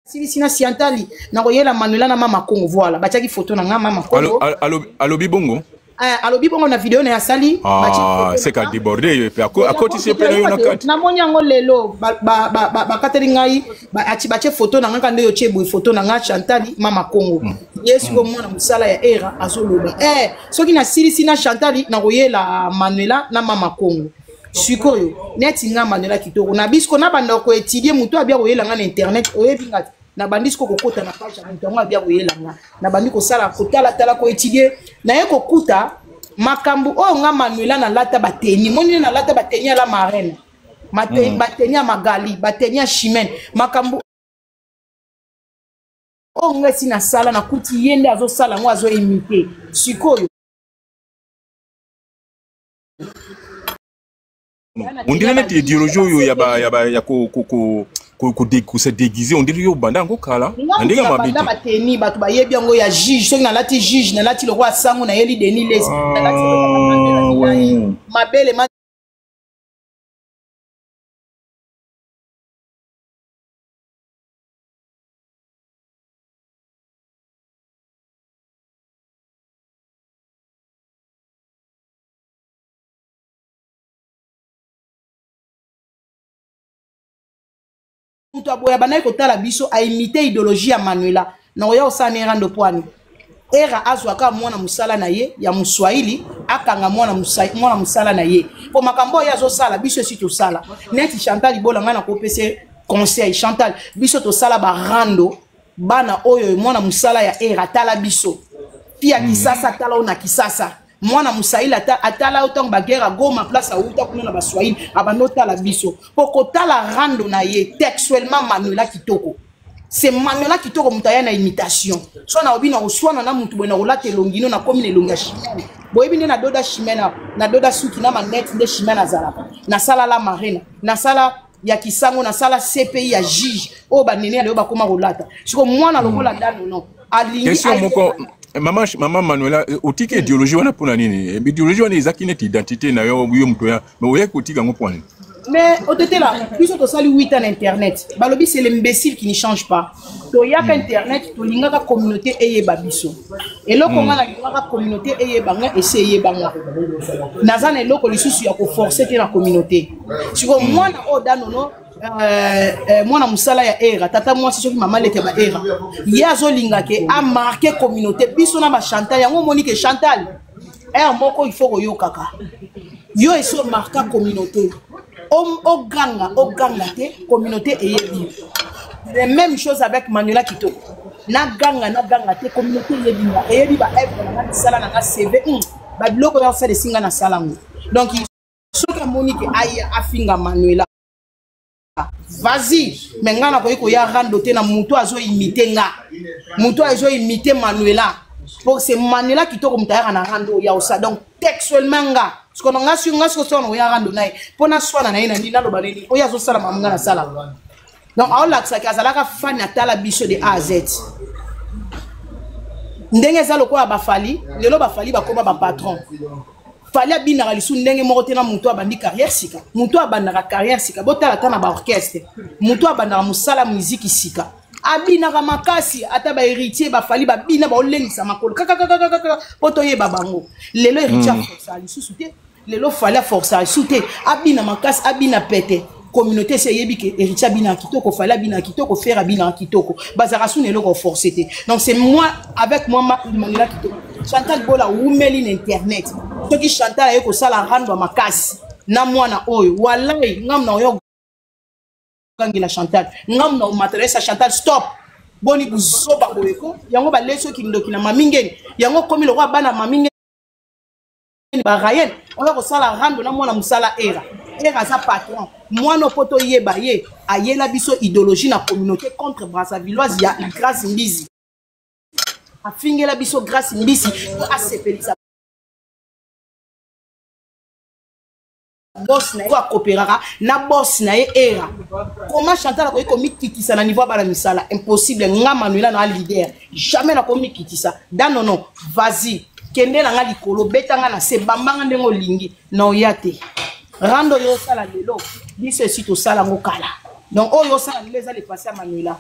Si sina siantali na koyela Manuela na mama Kongo voilà batiaki photo na nga mama Kongo allo bibongo alobi bongo na video na ya sali c'est qu'à déborder à côté c'est pas na kati na moni yango lelo ba kateli ngai ba ati batie photo na nga kande yo tie boy photo na nga Chantali mama Kongo yesu ko mona musala ya era azoloba soki na sili na Chantali na koyela Manuela na mama Kongo sikoyo neti nga Manuela kitoko na bisko na banda ko étudier muto abia koyela nga na internet oyebi ngati na bandisi ko kokota na page ya muto abia koyela nga na bandi ko sala ko tala ko étudier na ye ko kuta makambu o nga Manuela na lata bateni moni na lata bateni la marraine bateni magali bateni chimene makambu o nga si na sala na kuti yende azo sala ngo azo imiter sikoyo on dirait que l'idéologie ya ko se déguiser on dirait yo banda ngo kala ndenge mabiti bateni batu bayebi yango ya juge soki na lati juge na lati le roi sango na yeli Denis Les na lati mabele Aboya banayi kotala biso a imité idéologie ya Manuela na oya osana erando poani era azwaka mwana musala na ye ya muswahili akanga mwana musala na ye po makambo ya zo sala biso si to sala neti Chantal Ibola ngana ko pese conseil Chantal biso to sala ba rando bana oyo mwana musala ya era tala biso pia kisasa tala ona kisasa mwana musaili atala autant bagera goma place a uta kuna na baswahili abanota la biso poko tala rando na ye textuellement Manuela kitoko c'est Manuela kitoko mutaya na imitation so na obina oswana na mutu bena olate longino na komi longa chimene boyebi na doda chimene na doda suki na manette de chimene azalaka na sala la marina na sala ya kisango na sala CPI ya juge o banene ale bakoma kolata siko mwana lokola dano no alingi Maman Manuela, otike idéologie wana pona nini? Idéologie wana ezaki net identité na yo muto ya, mais oye kotika ngo pona. Mais au total là, puisque to sali 8 ans internet, balobi c'est l'imbécile qui ne change pas. To yaka internet, to lingaka communauté eyeba biso. Et loko nga na lingaka communauté eyeba nga essayer banga. Nazana loko lisusu ya ko forcer te na communauté. Siko mwana o danono mwana musala ya era tata mwasi soki mama leke ba era yazo lingake a marqué communauté biso na ba Chantal yango monique Chantal moko il faut ko yo kaka yo eso marqué communauté o ganga te communauté eyebi la même chose avec Manuela kitoko na ganga te communauté eyebi ba œuvre na sala na CV ba biloko ya sa de singa na salango donc soki monique aya afinga Manuela vas-y mengana ko ya rando te na muto azo imiter nga muto azo imiter Manuela pour c'est Manuela kitoko mutaya na rando ya osa donc textuellement nga ce qu'on a su nga so no ya rando nae pona swana na ina ndina lo baleli o ya zo sala mamunga na sala donc a la ka zalaka fan na tala biso de A à Z ndenge za lokola bafali lelo bafali bakoma ba patron fali abinaka lisu ndenge moko te na mutu abandi carrière sika mutu abandaka carrière sika botala ta na ba orchestre mutu abandaka musala musique sika abinaka makasi ata ba héritier bafali babina ba olengisa makolo kaka poto yeba bango lelo héritier força lisusu te lelo fali força lisusu te abina makasi abina pete communauté c'est yebi que héritier abina kitoko fali abina kitoko faire abina kitoko bazaka sou lelo ko forcer te donc c'est moi avec moi Manuela kitoko Chantal Bola umeli internet soki Chantal ayeko sala rando makasi na mwana oyo wallahi ngam na oyo ngila Chantal ngam na materesa Chantal stop boni buzoba boyeko yango ba leso kindoki na mamingeni yango komi le roi bana mamingeni ba rayen oyo ko sala rando na mwana musala era sa patron mwana poto yeba ye ayela biso idéologie na communauté contre Brazzavilloise ya Grâce Mbizi afingela biso Grâce Mbizi a sepelisa boss na ko coopérera na boss na era comment Chantal ko komikitisa na niveau bala misala impossible nga Manuela na leader jamais na komikitisa dan non vas-y kende na nga likolo betanga na se bambanga ndengo lingi na oyate rando yo sala lelo biso si to sala ngokala donc oyo sala les aller passer à Manuela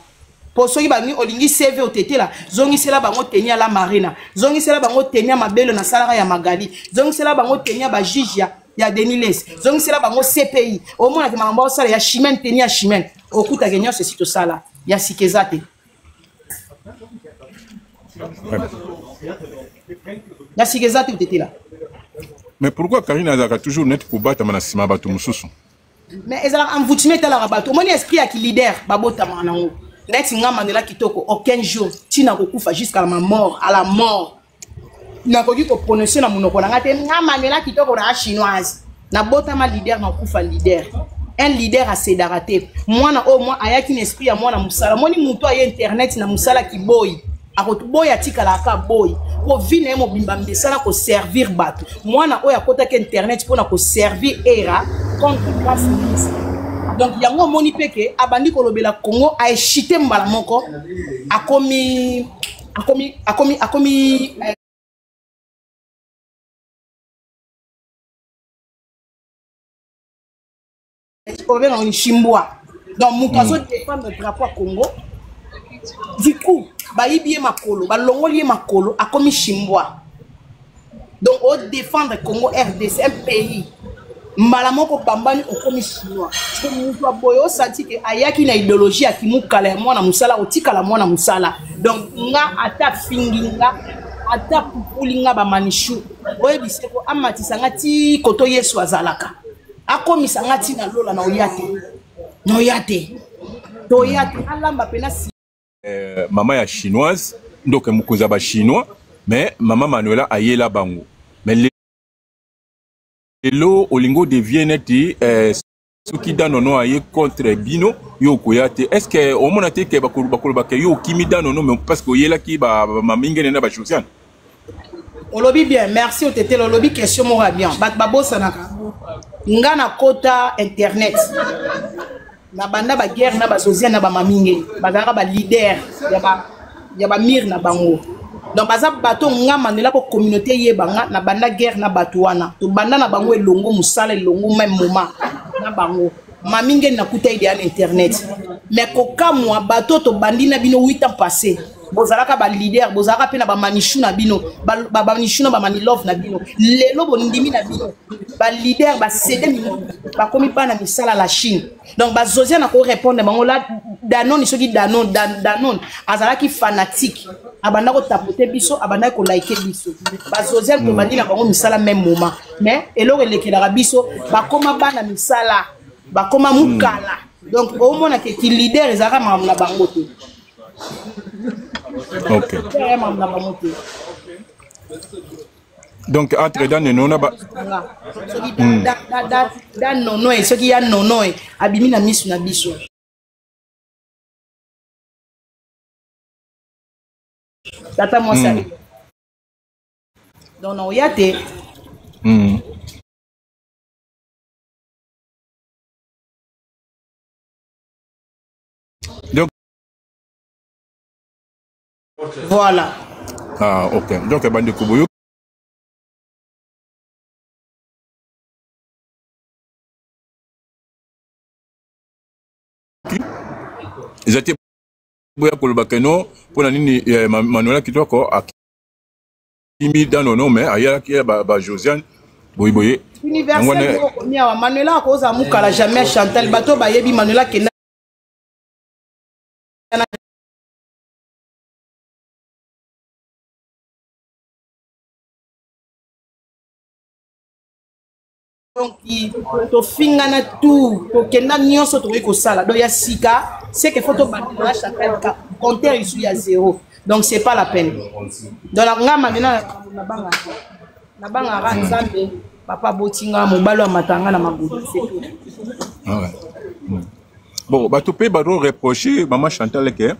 pour ceux qui bangi olingi CV otete la zongi sela bango tenia la marina zongi sela bango tenia mabelo na salara ya magali zongi sela bango tenia ba juge ya Deniles zongi sela bango CPI au moins que mambo sala ya chimene tenia chimene okuta genyo ce site sala ya sikezate ya sikezate otete la. Mais pourquoi Karine a toujours net pour battre manasima bato mususu? Mais ils ont envoûté la rabato mon esprit qui leader babota manango. Net nga manela kitoko aucun jour tina kokufa jusqu'à ma mort à la mort na koki ko prononcer na monoko na ngate nga manela kitoko na chinoise na bota ma leader na kufa leader un leader a sédaraté moi na au moins ayaki un esprit à moi na musala moni muto ya internet na musala ki boy akoboy atika la ka boy ko vine mo bimba mbesala ko servir bato moi na oya kota ke internet pona ko servir era contre classe. Donc il y a un moni peke abandi kolobela Congo a échité mbala moko akomi on chimbwa donc mukaso défendre le drapeau Congo du coup ba yibie makolo ba longoli makolo akomi chimbwa donc on défendre Congo RDC un pays malamoko bambani okomi chinois ko mutu aboyo senti ke ayaki na idéologie akimukala ya mwana musala otikala mwana musala donc nga ata finginga ata pupulinga ba manishu oyebise ko amatisa ngati koto Yesu azalaka akomisa ngati na lola na oyate toyate alamba pena si mama ya chinoise donc mukuza ba chinois mais mama Manuela ayela bango mais Hello, Olingo devient neti ce qui donne non aye contre Bino yo koyate. Est-ce que au moins ate ke bakolo yo kimi dano non mais parce que yela ki ba mamingene na ba Josiane. Olobi bien, merci au tete lolobi question mora bien. Ba bossa naka. Ngana kota internet. Na banda ba guerre na ba Josiane na ba mamingene. Ba ba leader ya ba mir na bango. Donc baza bato nga manela ko communauté yebanga na banda guerre na batuana to banda na bango elongo musala elongo même moment na bango maminge na kuta ide à internet mais ko kamwa bato to bandi na bino 8 ans passé bozalaka ba leader bozalaka pe na ba manishu na bino ba manishu na ba manilove na bino lelo bonindimi na bino ba leader ba cédé ba komi pa na misala la Chine donc ba Josiane na ko répondre bango la Danone soki Danone azalaki fanatique abanda ko tapoter biso abanda ko liker biso ba Josiane ko bandi na bango misala même moment mais eloko elekelaka biso bakoma bana misala bakoma mukala donc au moins que ki leader ezaka na bango te. OK. Donc entre dans non ba dan nono et ce qui a nono abimi na misu na biso. Tata moi ça. Donc non yate. Donc voilà. Ah OK. Donc bande kuboyo ils étaient boya kolobakeno pona nini Manuela kitoko akimi dans non mais aya ki ba Josiane boyeboye universel ko Manuela ko za mukala jamais Chantal bato ba yebi Manuela kena donc to fingana tout to kenda nyonso to ko sala do ya sika c'est que photo bandela Chantal compteur ici à 0 donc c'est pas la peine donc nga maintenant na banga ranzambe papa botinga mobalo ya matanga na magudu c'est tout. Ah ouais. Bon ba to pe ba reprocher maman Chantal que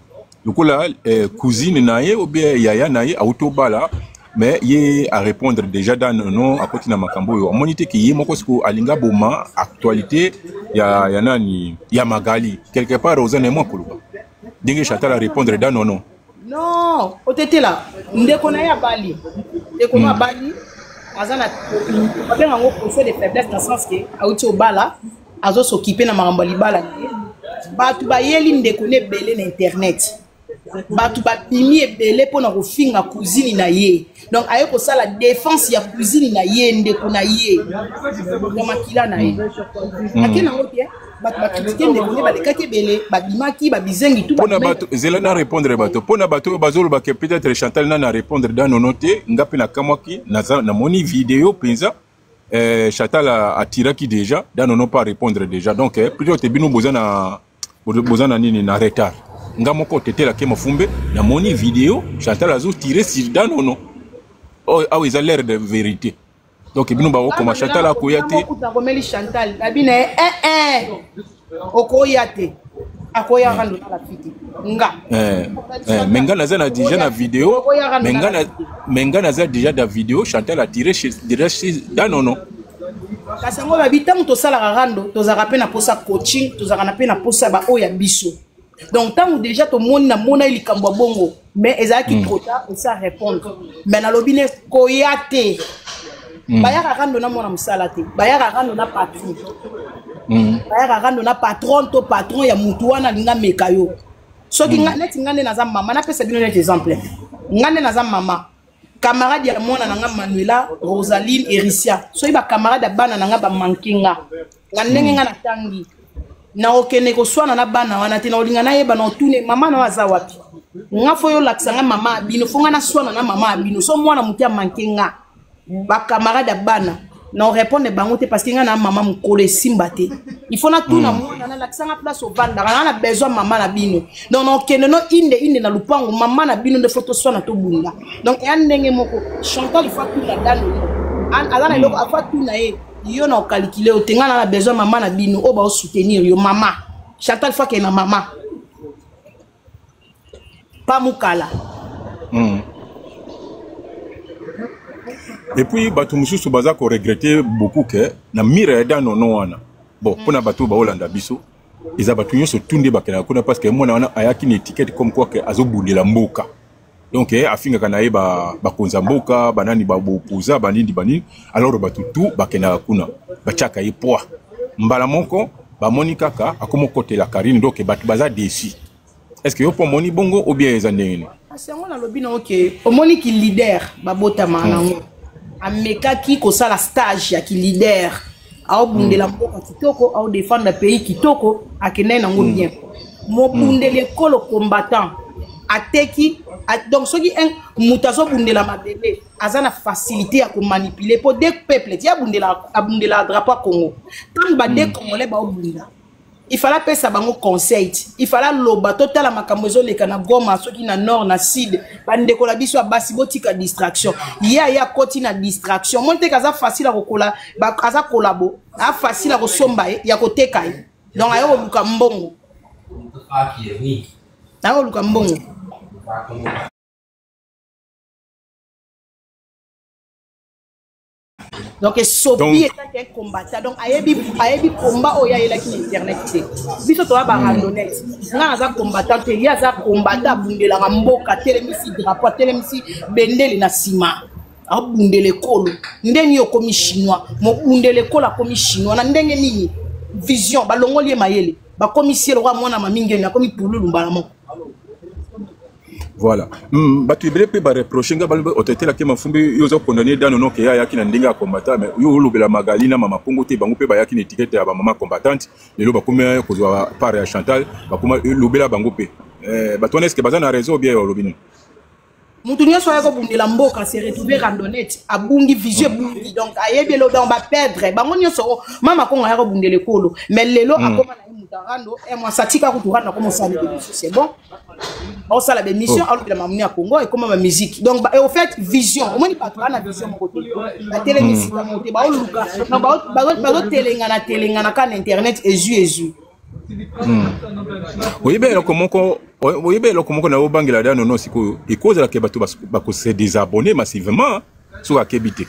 lokola cousine naye ou bien yaya naye autobala mais il a répondre déjà dans non à côté na makambo yo monité ki moko siko alinga boma actualité ya nani ya Magali quelque part ozane moi kuluba dingue Chantal a répondre dans non non otete là ndeko na ya bali ndeko na bali azana abenga ngo conseil de faiblesse dans sens que auti obala azo s'occuper na makambo libala batu ba yeli ndeko ne belé na internet batu babimi ebele pona kofinga cousine na ye donc aye kosala défense ya cousine na ye ndeko na ye ya makila na ye akena ngote batu bakritike ndeko ne balekaki ebele babimaki babizengi tout pona batu zela na répondre batu pona batu bazolo ba peut-être Chantal na répondre dans nos notes ngapi na kamwaki na moni vidéo penza Chantal a tiraki déjà dans nos pas répondre déjà donc plutôt te bino bozana nini na retard nga moko tetela ke mafumbe na moni vidéo Chantal azo tirer sur dans non ah oui ça a l'air de vérité donc bino ba ko ma Chantal akoyate komeli Chantal abina okoyate akoya rando na la fiti nga menga naza na déjà na vidéo menga naza déjà da vidéo Chantal a tiré déjà dans non kasi ngo babita muto sala rando tozaka pe na posa coaching tozaka na pe na posa ba oya biso donc tant déjà to moni na mona likambo bongo mais ezaki trop tard et ça répondre mais na lobine koyate bayaka rando na mona musala te bayaka rando na patron bayaka rando na patron to patron ya mutu wana linga mekayo soki neti ngane na za mama na pesa bino net exemple ngane na za mama camarade ya mona nanga Manuela Rosaline Ericia so iba camarade bana nanga ba mankinga ngandenge nga na tangi na okene ko swana na bana wana tina olinga na yeba na tune mama na waza wapi nga foyo laksanga mama bino fonga na swana na mama bino so mwana mutia mankinga ba camarade bana na répondre bango te parce que nga na mama mukole simba te il faut na tuna mwana na laksanga place au vanda na besoin mama na bino donc na okene no inde na lupango mama na bino de photo swana to bunda donc ya ndenge moko Chantal il faut tout la dano ala na loko afa tuna ye yo na calculer o tenga na besoin mama na bino o ba soutenir yo mama Chantal faut que na mama pas mukala et puis batu mususu baza ko regretter beaucoup que na mire da nono wana bon pona batu ba Holanda biso iza batu nyoso tunde bakena kuna parce que mona wana ayaki une étiquette comme quoi que azobundela mboka donc afinga kana ye ba konza mboka banani ba bopuza banindi banini alors batu tout bakena kuna bachaka ye poa mbala moko ba moni kaka akomo côté la Karine donc batu baza déçu est-ce que yo po moni bongo ou bien ezandene asengo na lobino OK omoni ki leader babota manango amekaki kosala stage ya ki leader au bundela mboka kitoko au défendre le pays kitoko akene nango bien mo bundele kolo combattant ateki donc soki un mutazo bundela mabele azana facilité à manipuler pour des peuples dia bundela drapeau Congo tant ba des congolais ba bunda il fallait payer ça bango conseil il fallait loba total makambo ezoleka na Goma soki na nord na sud bande ko la biso basi botika distraction ya koti na distraction monte kaza facile à kokola ba kaza kolabo a facile à kosomba ya koteka donc ayo luka mbongo ayo luka mbongo donc Sopi est un combattant donc ayebi combat oya ela ki internet te biso to ba randonnette nga za combattant te ya za combattant bundela mboka telemisi drapeau telemisi bendele na sima a bundele kolo ndeni yo komi chinois mo bundele kola komi chinois na ndenge nini vision ba longoli mayele ba commissaire roi mona maminge na komi pululu mbala mo voilà batu ebele pe ba reprocher nga balbe otete la ke mafumbi yozo condamner dans non ke ya yaki na ndinga combattant mais yo lobela magali na mama Congo te bango pe ba yaki na étiquette ya ba mama combattante lelo ba komia ko zwa part ya Chantal ba kuma lobela bango pe batu est-ce que bazana raison bien lobino mutu nyonso ya ko bundela mboka se retrouver randonnette abungi vision bungi donc ayebelo donc ba perdre bango nyonso mama Congo ya ko bundele kolo mais lelo akoma na mutarando et moi satika ko turana comme ça c'est bon on ça la mission alors que la mamie à Congo et comment ma musique donc et au fait vision au moins il pas na vision mon côté la télé musique la monter ba luka non ba telengana kan internet ezu oui ben comment na obangela da non siko et cause la ke bato ba ko se désabonner massivement sur akebité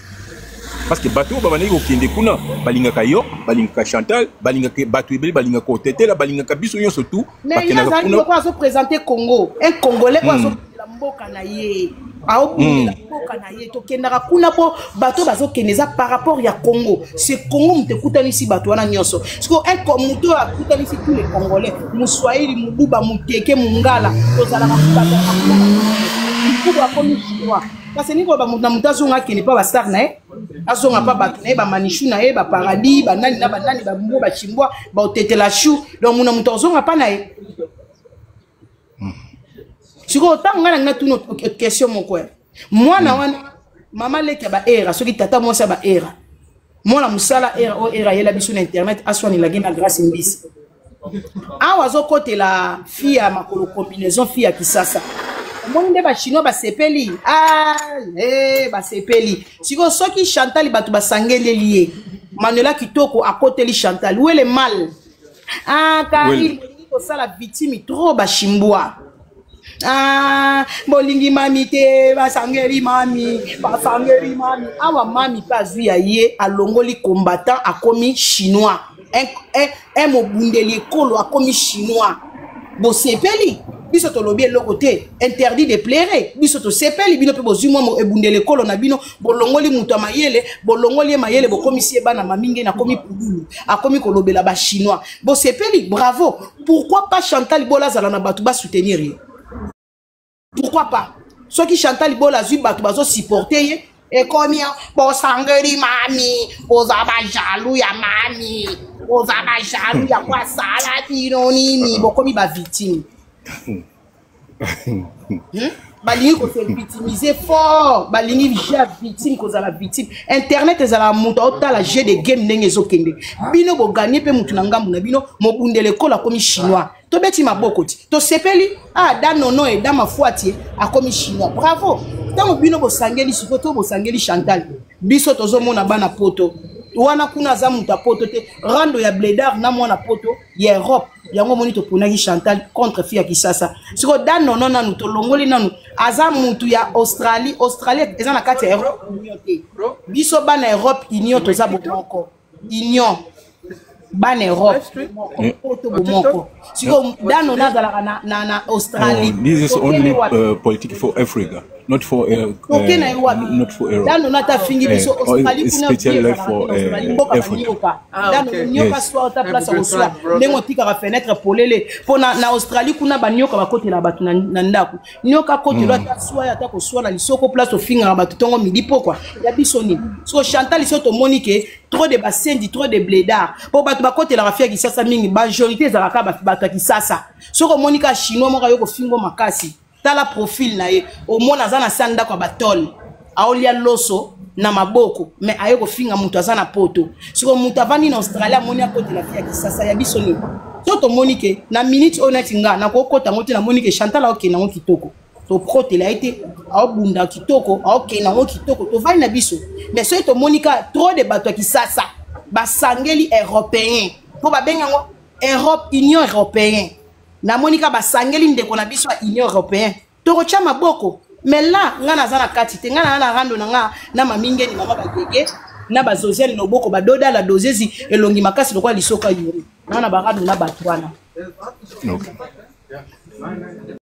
parce que bato ba baniki okende kuna balingaka yo balingaka Chantal balingaka bato ebele balingaka kotetela balingaka biso nyonso tout bakena kuna ko se présenter Congo un congolais ko so la mboka na ye aobundela mboka na ye tokendaka kuna po bato bazokende eza par rapport ya Congo c'est Congo moto ekutanisi bato wana nyonso siko moto akutanisi tous les Congolais Muswahili Mububa Muteke Mungala tozalaka mkuba akomi chinois parce que niko na moto azonga akende pa bastar na ye azonga pa bato na ye bamanishu na ye baparadis banani na banani bambo bachimbwa baotetela chou donc muna moto azonga pa na ye siko otanga nga na tuno question moko mwana wana mama leki ba era soki tata mwasa ba era mwana musala era o era yela biso na internet aswani la gena grâce mbisi awa zo kote la fille ya makolo combinaison fille ya kisasa moni nde ba chinois ba sepeli ba sepeli siko soki Chantal batu basangeli lié Manuela Kitoko a côté li Chantal où est le mal kari ko sala victime trop ba chimbwa bolingi mami te basangeli mami awa mami pas vu ye alongoli combattant akomi chinois un mobundeli ekolo akomi chinois bo sepeli biso to lobi eloko te interdit de plaire biso to sepeli bino pe bozimo mo ebundeli ekolo na bino bolongoli mutu amayele bolongoli mayele bokomisi bana mamingi na komi pululu akomi kolobela ba chinois bo sepeli bravo pourquoi pas Chantal Bola zala na batu ba soutenir ye. Pourquoi pas? Ceux qui chantent les bols azul bateau bazo supporter et combien pour sangeri mami, aux abajalou ya mami, aux abajalou ya quoi salati noni, bon comme il va victime. Balingi ko se victimiser fort, balingi via victime ko za la victime. Internet za la monta ota la jeu de game ndenge zo kende. Bino bo gagner pe mutu na ngambu na bino mo bundele kola komi chinois. To beti maboko ti to sepeli dan nono et dans ma foitier a commis chinois bravo tant bino bo sangeli sikoto bo sangeli Chantal biso tozo mona bana poto wana kuna za muta poto te rando ya bledar na mona poto ya Europe yango moni to punaki Chantal contre fille ya Kisasa siko dan nono nanu to longoli nanu aza mutu ya Australie eza na kati ya Europe biso bana Europe union to za boko union ban Europe moko siko dano nazala na Australie this is only politics for Africa not for not for Europe dano nata fingi biso Australie kuna special for Africa dano nyoka soit ta place au soir nengo tika ka fenêtre polele pona na Australie kuna banyoka bakote la batu na ndako nyoka kote lo ta soit ata ko soit na lisoko place au finga batu tongo midi pokwa ya bisoni so Chantal soto monique trop de bassin trop de blédard pour batu bakote la rafia Kisasa mingi majorité za ka batu Kisasa soko monika chinois mo ka yoko fingo makasi tala profil na ye au mona za na sanda kwa batol aolia loso na maboko mais ayoko finga mutu azana poto siko mutu avani na Australia monia kote la fia Kisasa ya bisoni soto monique na minute honnête nga na kokota ngote na monique Chantal oke na ngo kitoko to prote la été au bunda kitoko oke na ngo kitoko to vani na biso mais soto monika trop de bato Kisasa basangeli européen po ba benga ngo Europe Union européenne na monika basangeli ndeko na biso Union européenne to cha maboko mais là ngana zana kati te ngana na rando nga na mamingeni mama bagege na bazozeli loboko badoda la dosezi elongi makasi lokwa lisoka yuri na barado na batwana. Okay.